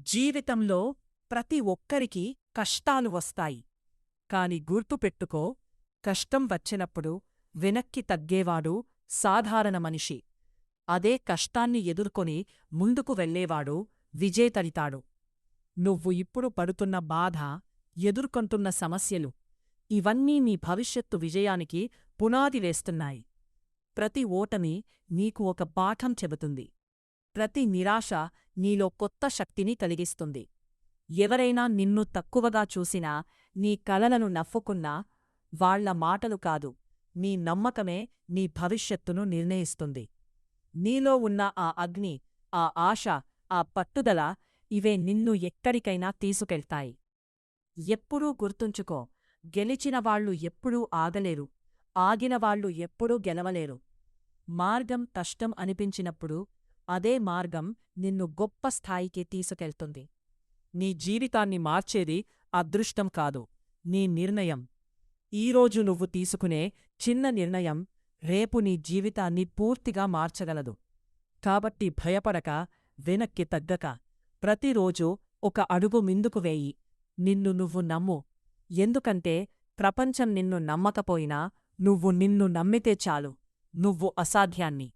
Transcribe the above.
జీవితంలో ప్రతి ఒక్కరికి కష్టాలు వస్తాయి. కాని గుర్తుపెట్టుకో, కష్టం వచ్చినప్పుడు వెనక్కి తగ్గేవాడు సాధారణ మనిషి. అదే కష్టాన్ని ఎదుర్కొని ముందుకు వెళ్ళేవాడు విజేతలితాడు. నువ్వు ఇప్పుడు పడుతున్న బాధ, ఎదుర్కొంటున్న సమస్యలు ఇవన్నీ నీ భవిష్యత్తు విజయానికి పునాది వేస్తున్నాయి. ప్రతి ఓటమి నీకు ఒక పాఠం చెబుతుంది. ప్రతి నిరాశ నీలో కొత్త శక్తిని కలిగిస్తుంది. ఎవరైనా నిన్ను తక్కువగా చూసినా, నీ కలలను నవ్వుకున్నా, వాళ్ల మాటలు కాదు, నీ నమ్మకమే నీ భవిష్యత్తును నిర్ణయిస్తుంది. నీలో ఉన్న ఆ అగ్ని, ఆ ఆశ, ఆ పట్టుదల ఇవే నిన్ను ఎక్కడికైనా తీసుకెళ్తాయి. ఎప్పుడూ గుర్తుంచుకో, గెలిచినవాళ్లు ఎప్పుడూ ఆగలేరు, ఆగినవాళ్లు ఎప్పుడూ గెలవలేరు. మార్గం కష్టం అనిపించినప్పుడు అదే మార్గం నిన్ను గొప్ప స్థాయికి తీసుకెళ్తుంది. నీ జీవితాన్ని మార్చేది అదృష్టం కాదు, నీ నిర్ణయం. ఈరోజు నువ్వు తీసుకునే చిన్న నిర్ణయం రేపు నీ జీవితాన్ని పూర్తిగా మార్చగలదు. కాబట్టి భయపడక, వెనక్కి తగ్గక, ప్రతిరోజూ ఒక అడుగు ముందుకు వేయి. నిన్ను నువ్వు నమ్ము. ఎందుకంటే ప్రపంచం నిన్ను నమ్మకపోయినా నువ్వు నిన్ను నమ్మితే చాలు. నువ్వు అసాధ్యాన్ని